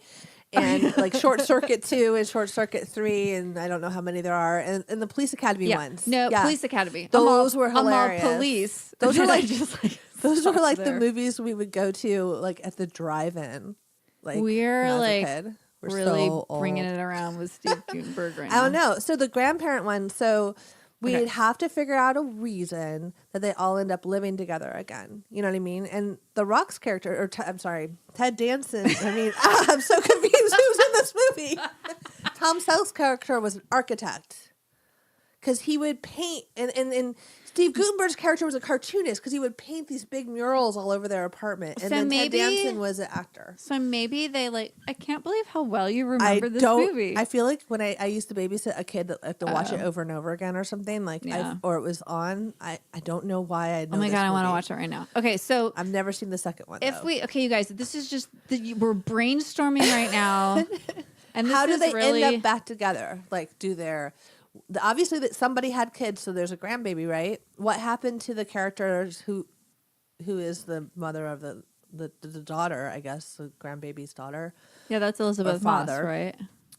and like Short Circuit 2 and Short Circuit 3, and I don't know how many there are, and the Police Academy ones.
No,
Yeah.
Police Academy.
Those
I'm
were
all
hilarious.
police.
Those were
And I
like-
just like
Those were
stopped
like the
there.
movies we would go to like at the drive-in. Like
We're,
when I was a
like,
kid. We're
really
so
bringing
old.
it around with Steve Guttenberg right
I
now.
don't know. So the grandparent one. So we'd
Okay.
have to figure out a reason that they all end up living together again. You know what I mean? And The Rock's character, or I'm sorry, Ted Danson. I mean, I'm so confused who's in this movie. Tom Selleck's character was an architect because he would paint, and Steve Guttenberg's character was a cartoonist because he would paint these big murals all over their apartment. And
So
then
maybe-
Ted Danson was an actor.
So maybe they like, I can't believe how well you remember this movie.
I feel like when I used to babysit a kid that liked to watch it over and over again or something like,
Yeah.
or it was on. I don't know why I know.
Oh my
this
God, I want to
movie.
watch it right now. Okay, so
I've never seen the second one.
if
though.
okay, you guys, this is just we're brainstorming right now, and this
how do
is
they
really,
end up back together? Like, obviously that somebody had kids, so there's a grandbaby, right? What happened to the characters who is the mother of the daughter? I guess the grandbaby's daughter.
Yeah, that's Elizabeth Moss,
father.
right?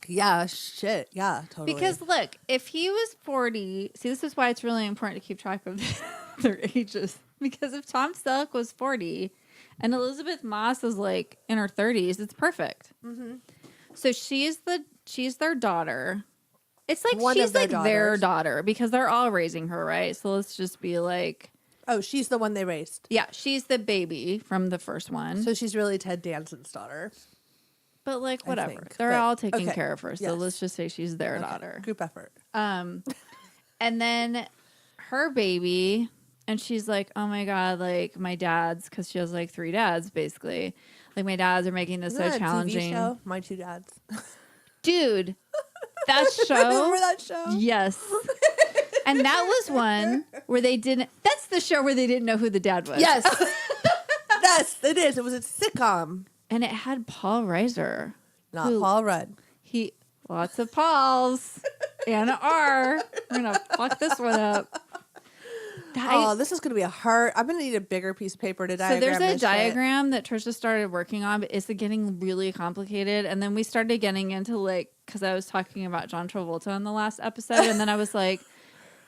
Yeah, shit. Yeah, totally.
Because look, if he was 40, see, this is why it's really important to keep track of their ages. Because if Tom Selleck was 40 and Elizabeth Moss is like in her 30s, it's perfect. Mm-hmm. So she's their daughter. It's like
One
she's
of their
like their
daughters.
daughter because they're all raising her, right? So let's just be like,
oh, she's the one they raised.
yeah, she's the baby from the first one.
So she's really Ted Danson's daughter.
But like whatever,
think.
they're
But-
all taking
okay.
care of her. So
Yes.
let's just say she's their daughter.
Group effort.
And then her baby, and she's like, oh my God, like my dad's, because she has like 3 dads basically. Like my dads are making this
Isn't
so
that a
challenging.
TV show? My Two Dads.
Dude, that show.
Remember that show?
Yes. And that was one where they didn't, that's the show where they didn't know who the dad was.
Yes. Yes, it is. It was a sitcom.
And it had Paul Reiser.
Not
Who-
Paul Rudd.
Lots of Pauls and an R. We're going to fuck this one up.
Oh, this is going to be a hard. I'm going to need a bigger piece of paper to
So
diagram
there's a
this shit.
diagram that Trisha started working on, but it's getting really complicated. And then we started getting into like, because I was talking about John Travolta in the last episode, and then I was like,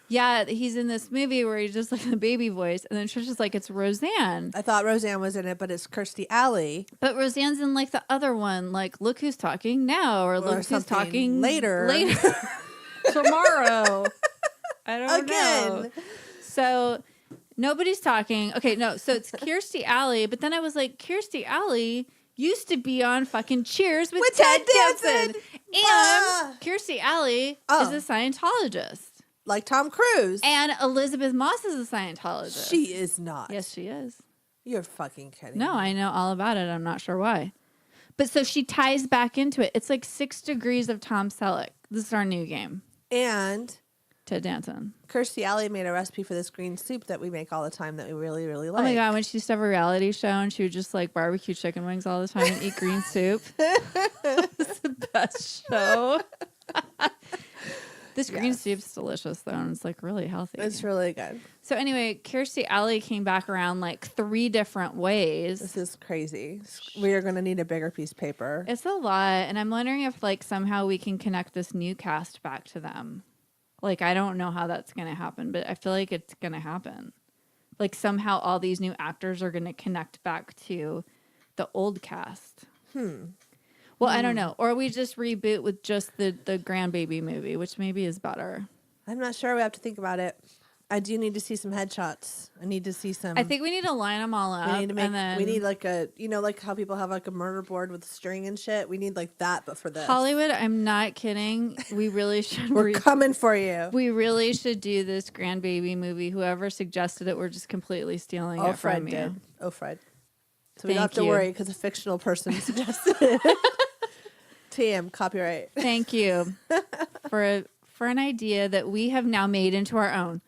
yeah, he's in this movie where he's just like the baby voice. And then Trisha's like, it's Roseanne.
I thought Roseanne was in it, but it's Kirstie Alley.
But Roseanne's in like the other one, like Look Who's Talking Now, or Look Who's
something
Talking
later.
Tomorrow. I don't
Again.
know. So nobody's talking. Okay, no. So it's Kirstie Alley, but then I was like, Kirstie Alley used to be on fucking Cheers with Ted Danson. And
Ah.
Kirstie Alley
Oh.
is a Scientologist.
Like Tom Cruise.
And Elizabeth Moss is a Scientologist.
She is not.
Yes, she is.
You're fucking kidding.
No, I know all about it. I'm not sure why. But so she ties back into it. It's like 6 Degrees of Tom Selleck. This is our new game.
And
Ted Danson.
Kirstie Alley made a recipe for this green soup that we make all the time that we really, really like.
Oh my God, when she used to have a reality show and she would just like barbecue chicken wings all the time and eat green soup. It's the best show. This green soup's delicious though, and it's like really healthy.
It's really good.
So anyway, Kirstie Alley came back around like 3 different ways.
This is crazy. We are going to need a bigger piece of paper.
It's a lot, and I'm wondering if like somehow we can connect this new cast back to them. Like I don't know how that's going to happen, but I feel like it's going to happen. Like somehow all these new actors are going to connect back to the old cast. Well, I don't know. Or we just reboot with just the grandbaby movie, which maybe is better.
I'm not sure. We have to think about it. I do need to see some headshots. I need to see some.
I think we need to line them all up.
We need to make.
And then
We need like a, like how people have like a murder board with string and shit. We need like that, but for this.
Hollywood, I'm not kidding. We really should.
We're coming for you.
We really should do this grandbaby movie. Whoever suggested it, we're just completely stealing it
Fred
from you.
did. Oh, Fred. So we don't
Thank
have to
you.
worry because a fictional person suggested it. TM, copyright.
Thank you for an idea that we have now made into our own.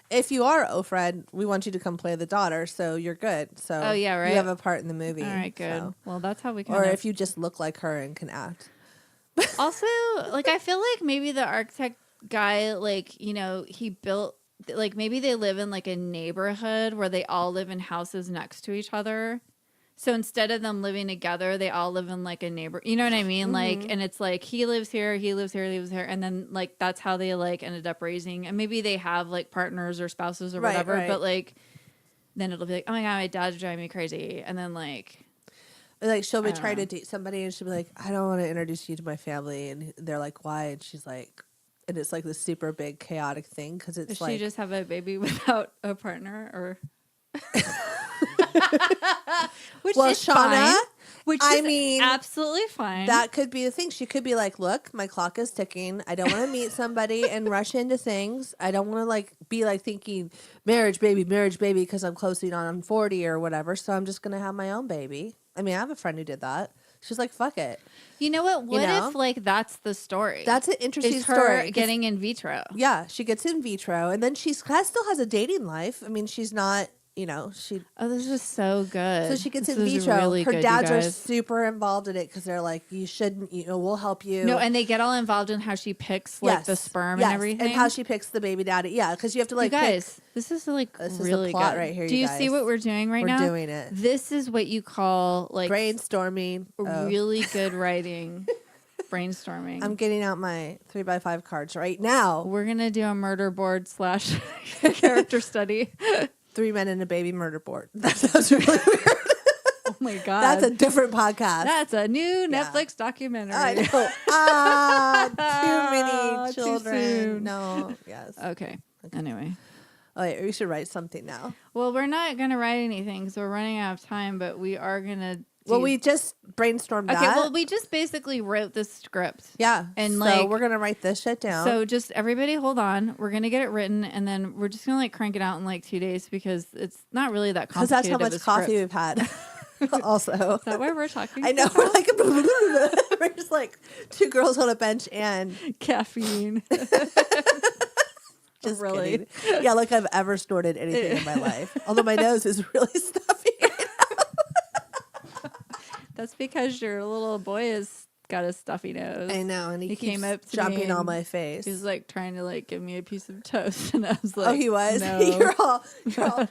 If you are Fred, we want you to come play the daughter, so you're good. So
Oh, yeah, right?
You have a part in the movie.
All right, good.
so.
Well, that's how we can.
Or if you just look like her and can act.
Also, like, I feel like maybe the architect guy, like, he built, like, maybe they live in, like, a neighborhood where they all live in houses next to each other. So instead of them living together, they all live in, like, a neighbor. You know what I mean? Like, and it's like, he lives here, he lives here, he lives here. And then, like, that's how they, like, ended up raising. And maybe they have, like, partners or spouses or whatever.
Right.
But, like, then it'll be like, oh, my God, my dad's driving me crazy. And then, like...
Like she'll be
I don't
trying
know.
to date somebody and she'll be like, I don't want to introduce you to my family. And they're like, why? And she's like, and it's like this super big chaotic thing because it's
Does
like.
she just have a baby without a partner? Or... Which
Well,
is
Shauna,
fine. Which
I
is
mean,
absolutely fine.
That could be the thing. She could be like, look, my clock is ticking. I don't want to meet somebody and rush into things. I don't want to like be like thinking marriage baby, because I'm closing on 40 or whatever. So I'm just going to have my own baby. I mean, I have a friend who did that. She's like, fuck it.
You know what? What
know?
if like that's the story?
That's an interesting
is her
story. 'Cause-
getting in vitro.
Yeah, she gets in vitro and then she still has a dating life. I mean, she's not, she.
Oh, this is so good.
So she gets
This
in
is
vitro.
really
Her
good, you
dads are
guys.
super involved in it because they're like, you shouldn't, we'll help you.
No, and they get all involved in how she picks like the sperm and everything.
And how she picks the baby daddy. Yeah, because you have to like
you guys, this is like
This is the
really
plot
good.
right here,
Do
you
you see
guys.
what we're doing right now?
We're doing it.
This is what you call like
Brainstorming. Oh.
really good writing. Brainstorming.
I'm getting out my 3x5 cards right now.
We're gonna do a murder board / character study.
3 men and a baby murder board. That sounds really weird.
Oh my god,
That's a different podcast.
That's a new Netflix documentary.
I know. Too many
Too
children.
soon.
No. Yes.
Okay. Anyway,
Oh, wait, we should write something now.
well, we're not gonna write anything because we're running out of time, but we are gonna.
Well, we just brainstormed
Okay.
that.
Well, we just basically wrote this script.
yeah.
and,
so
like-
we're gonna write this shit down.
So just everybody hold on. We're going to get it written and then we're just going to like crank it out in like 2 days because it's not really that
because
complicated.
that's how
of
much
a
coffee
script.
we've had. Also,
Is that why we're talking?
I know
so
we're like we're just like 2 girls on a bench and
fast? Caffeine.
just
Really?
kidding. Yeah, like I've ever snorted anything in my life. Although my nose is really stuffy.
That's because your little boy has got a stuffy nose.
I know, and he keeps
came up to
jumping
me
on
and
my face.
He was like trying to like give me a piece of toast, and I was like,
Oh, he was.
No.
You're all.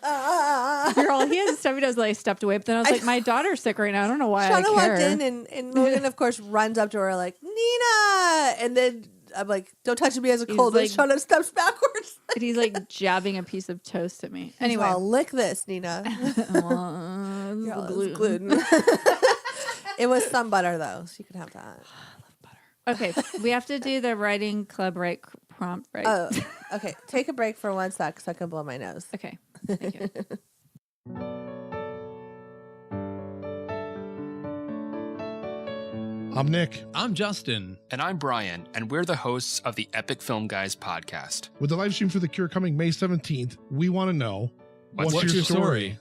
Ah.
You're all. He has a stuffy nose. Like I stepped away, but then I was like, my daughter's sick right now. I don't know why I
Shauna
care.
walked in, and Logan, of course, runs up to her like Nina, and then I'm like, "Don't touch me as a
He's
cold."
like-
and Shauna steps backwards.
And he's like jabbing a piece of toast at me.
Anyway,
Anyway,
I'll lick this, Nina.
well,
Yeah,
the
it was gluten. It was some butter though, so you could have that.
Okay, we have to do the writing club right prompt right.
Oh, okay. Take a break for 1 sec so I can blow my nose.
Okay, thank you.
I'm Nick.
I'm Justin.
And I'm Brian, and we're the hosts of the Epic Film Guys podcast.
With the live stream for The Cure coming May 17th, we want to know,
What's
your story?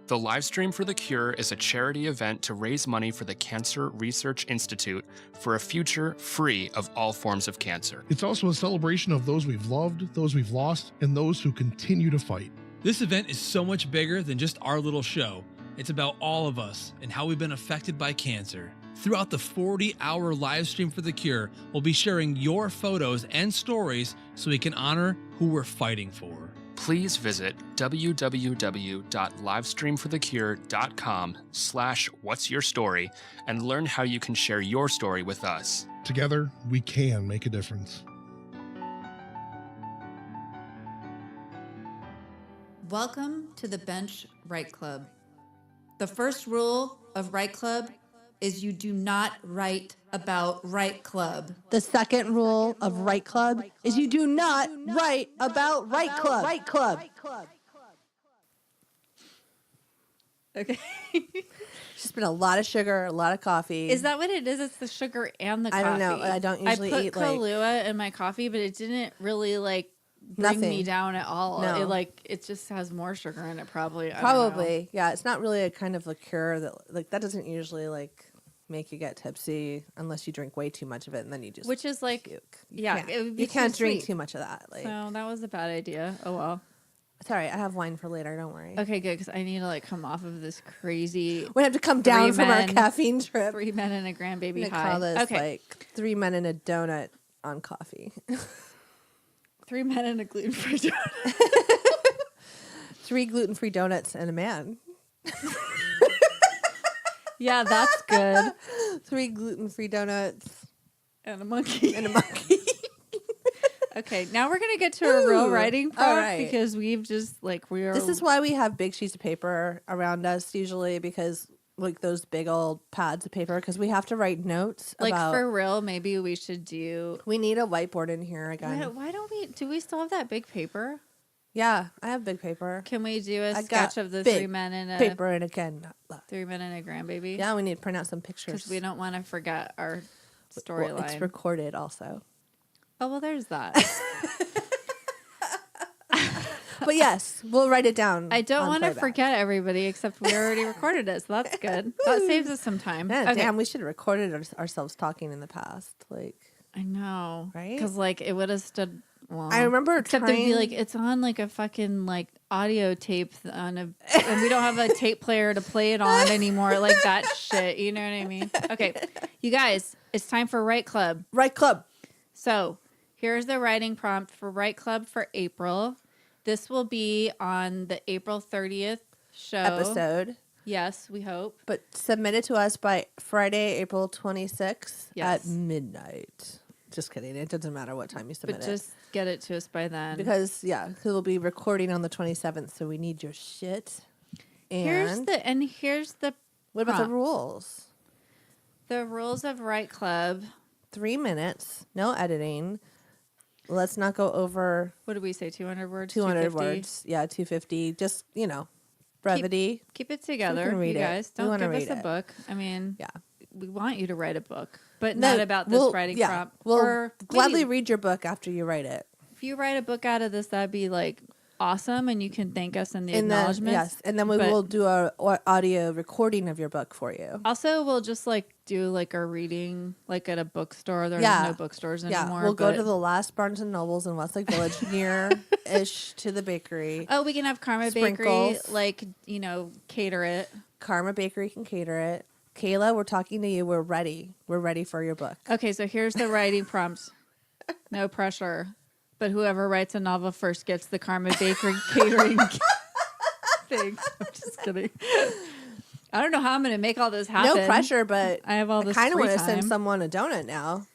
The Livestream for the Cure is a charity event to raise money for the Cancer Research Institute for a future free of all forms of cancer.
It's also a celebration of those we've loved, those we've lost, and those who continue to fight.
This event is so much bigger than just our little show. It's about all of us and how we've been affected by cancer. Throughout the 40-hour live stream for the cure, we'll be sharing your photos and stories so we can honor who we're fighting for.
Please visit www.livestreamforthecure.com/whatsyourstory and learn how you can share your story with us.
Together, we can make a difference.
Welcome to the Bench Write Club. The first rule of Write Club is you do not write about Write Club.
The second rule of Write Club is you do not write about Write Club. Write Club.
Okay.
Just been a lot of sugar, a lot of coffee.
Is that what it is? It's the sugar and the coffee.
I don't know. I don't usually
I
eat
put Kahlua in my coffee, but it didn't really bring me down at all.
No.
It just has more sugar in it probably. I don't
Probably. Yeah, it's not really a kind of liqueur that that doesn't usually make you get tipsy unless you drink way too much of it and then you just
Which is
puke.
it would be
You can't
too
drink
sweet.
too much of that.
So that was a bad idea. Oh well.
Sorry, I have wine for later. Don't worry.
Okay, good, because I need to come off of this crazy
We have to come down from our
men-
caffeine trip.
3 men and a grandbaby
I'm gonna
high.
call this
Okay,
3 men and a donut on coffee.
3 men and a gluten-free donut.
3 gluten-free donuts and a man.
Yeah, that's good.
3 gluten-free donuts
And a monkey.
and a monkey.
Okay, now we're gonna get to a real
Ooh,
writing
all
part
right.
because we've just we are.
This is why we have big sheets of paper around us usually, because those big old pads of paper, because we have to write notes about.
for real. Maybe we should do.
We need a whiteboard in here again.
Why don't we? Do we still have that big paper?
Yeah, I have big paper.
Can we do a
I
sketch
got
of the
big
3 men and a
Paper and again.
3 men and a grandbaby?
Yeah, we need to print out some pictures.
because we don't want to forget our
Well,
storyline.
it's recorded also.
Oh well, there's that.
But yes, we'll write it down.
I don't
on
want to
playback.
forget everybody, except we already recorded it, so that's good. That saves us some time.
Yeah,
Okay.
damn, we should have recorded ourselves talking in the past.
I know,
Right?
Because it would have stood. Well,
I remember
except
trying.
it'd be it's on a fucking audio tape and we don't have a tape player to play it on anymore. That shit, you know what I mean? Okay, you guys, it's time for Write Club.
Write Club.
So here's the writing prompt for Write Club for April. This will be on the April 30th show
Episode.
Yes, we hope.
But submit it to us by Friday, April 26th
Yes.
at midnight. Just kidding. It doesn't matter what time you submit
But just get it to us by then.
Because, we'll be recording on the 27th, so we need your shit. And
here's the
what about the
prompt.
rules?
The rules of Write Club.
3 minutes, no editing. Let's not go over
What did we say? 200 words?
200
250?
words. Yeah, 250. Just, brevity.
Keep it together,
read
you
it.
guys.
We
Don't
wanna
give us
read
a
it.
book. I mean,
Yeah.
we want you to write a book, but
No,
not about this writing prompt.
We'll
or
gladly
maybe
read your book after you write it.
if you write a book out of this, that'd be awesome, and you can thank us in the acknowledgments.
Yes, and then we
but
will do a audio recording of your book for you.
Also, we'll just do a reading at a bookstore. There's
Yeah.
no bookstores
Yeah,
anymore.
we'll go
but-
to the last Barnes and Nobles in Westlake Village, near-ish to the bakery.
Oh, we can have Karma Bakery,
Sprinkles.
cater it.
Karma Bakery can cater it. Kayla, we're talking to you. We're ready. We're ready for your book.
Okay, so here's the writing prompt. No pressure. But whoever writes a novel first gets the Karma Bakery catering thing. I'm just kidding. I don't know how I'm going to make all this happen.
No pressure, but
I have all this
kind of
free
want to send
time.
someone a donut now.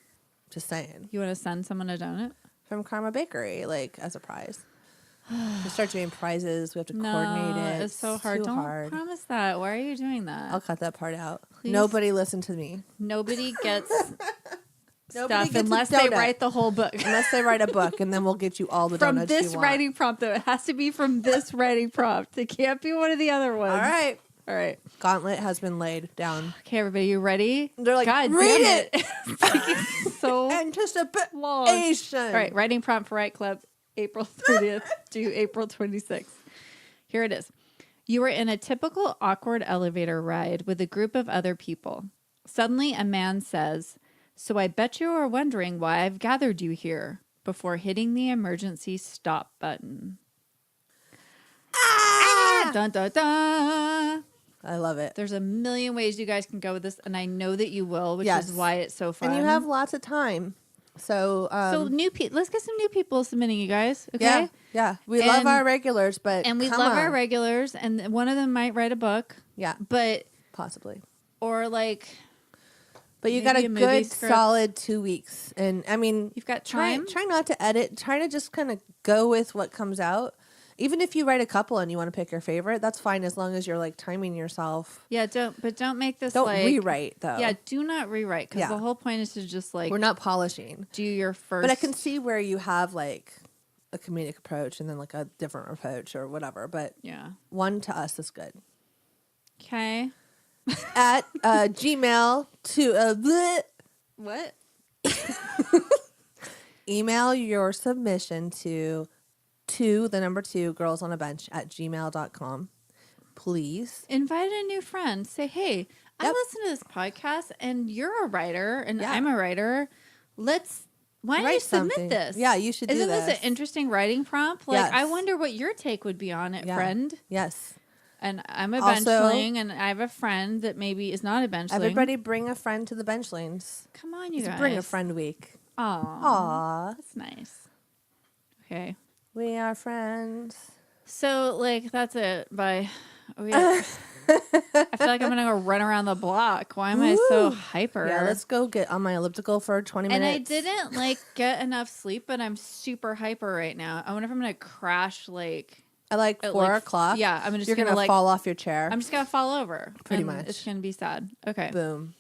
Just saying.
You want to send someone a donut?
From Karma Bakery, as a prize. We start doing prizes. We have to
No,
coordinate it.
it's so hard.
too
Don't
hard.
promise that. Why are you doing that?
I'll cut that part out.
Please.
Nobody listen to me.
Nobody gets
Nobody
stuff
gets a
unless they
donut.
write the whole book.
Unless they write a book, and then we'll get you all the
From
donuts
this
you want.
writing prompt, though. It has to be from this writing prompt. It can't be one of the other ones.
All right.
All right.
Gauntlet has been laid down.
Okay, everybody, you ready?
They're like,
God
read
damn
it.
It's taking so
Anticipation.
long. All right, writing prompt for Write Club, April 30th to April 26th. Here it is. You were in a typical awkward elevator ride with a group of other people. Suddenly, a man says, "So I bet you are wondering why I've gathered you here," before hitting the emergency stop button. Ah! Dun, dun, dun.
I love it.
There's a million ways you guys can go with this, and I know that you will, which
Yes.
is why it's so fun.
And you have lots of time. So,
so new people. Let's get some new people submitting, you guys. Okay.
yeah, yeah. We love
And-
our regulars, but
And we
come
love
on.
our regulars, and one of them might write a book,
Yeah,
but
possibly.
or like
But you
maybe
got a
a movie
good
script.
solid 2 weeks, and I mean,
you've got
try
time.
not to edit. Try to just kind of go with what comes out. Even if you write a couple and you want to pick your favorite, that's fine as long as you're like timing yourself.
Yeah, don't make this
Don't
like
rewrite though.
Yeah, do not rewrite because
Yeah.
the whole point is to just like
We're not polishing.
do your first.
But I can see where you have like a comedic approach and then like a different approach or whatever. But
Yeah.
one to us is good.
Okay.
At Gmail to
What?
email your submission to the number 2 girlsonabench@gmail.com. Please.
Invite a new friend. Say, hey, I
Yep.
listen to this podcast, and you're a writer, and
Yeah.
I'm a writer. Why don't you
Write
submit
something.
this?
Yeah, you should do
Isn't this
this.
an interesting writing prompt? Like, I
Yes.
wonder what your take would be on it,
Yeah.
friend.
Yes.
And I'm a
Also-
benchling, and I have a friend that maybe is not a benchling.
Everybody bring a friend to the bench lanes.
Come on, you
It's
guys.
Bring a friend week.
Aw.
Aw.
That's nice. Okay.
We are friends.
So, like, that's it. Bye. Oh, yeah. I feel like I'm going to go run around the block. Why am I so
Woo.
hyper?
Yeah, let's go get on my elliptical for 20
and
minutes.
I didn't, like, get enough sleep, but I'm super hyper right now. I wonder if I'm going to crash, like...
At like
at,
4
like,
o'clock.
Yeah, I'm just
You're
going to, like...
fall off your chair.
I'm just going to fall over.
Pretty
and
much.
It's going to be sad. Okay.
Boom.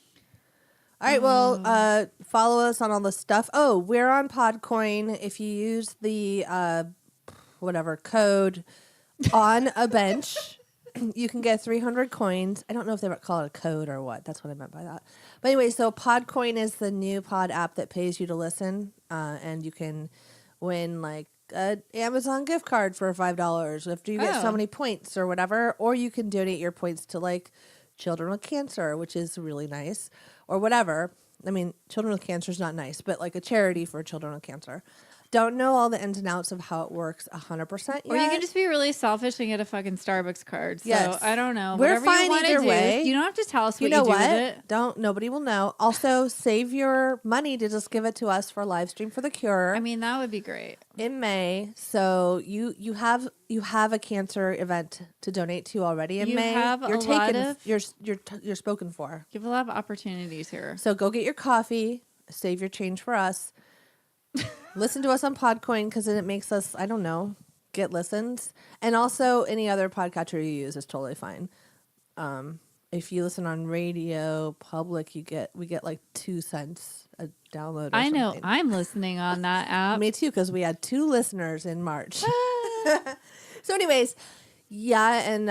All right, well, follow us on all the stuff. Oh, we're on Podcoin. If you use the whatever code on a bench, you can get 300 coins. I don't know if they call it a code or what. That's what I meant by that. But anyway, so Podcoin is the new pod app that pays you to listen, and you can win like an Amazon gift card for $5 after you get so
Oh.
many points or whatever, or you can donate your points to like children with cancer, which is really nice, or whatever. I mean, children with cancer is not nice, but like a charity for children with cancer. Don't know all the ins and outs of how it works 100% yet.
Or you can just be really selfish and get a fucking Starbucks card. So,
Yes.
I don't know.
We're
Whatever
fine
you want to
either
do.
way.
You don't have to tell us
You
what
know
you do
what?
with it.
Nobody will know. Also, save your money to just give it to us for live stream for the cure
I mean, that would be great.
in May. So you have a cancer event to donate to already in
You
May.
have
you're
a lot
taken.
of-
You're spoken for.
You have a lot of opportunities here.
So go get your coffee. Save your change for us. Listen to us on Podcoin because then it makes us, I don't know, get listens. And also any other podcatcher you use is totally fine. If you listen on Radio Public, we get like 2 cents a download. Or
I know.
something.
I'm listening on that app.
Me too, because we had 2 listeners in March. So, anyways, yeah, and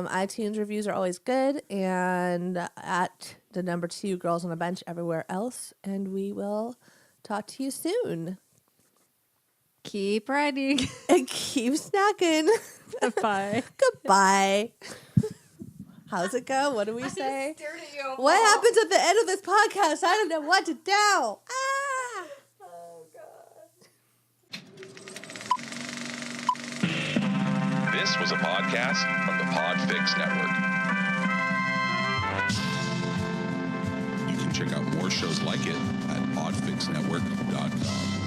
iTunes reviews are always good, and at the number 2 Girls on the Bench everywhere else, and we will talk to you soon.
Keep writing.
And keep snacking.
Bye.
Goodbye. How's it go? What do we say? What happens at the end of this podcast? I don't know what to do. Ah!
This was a podcast from the Podfix Network. You can check out more shows like it at podfixnetwork.com.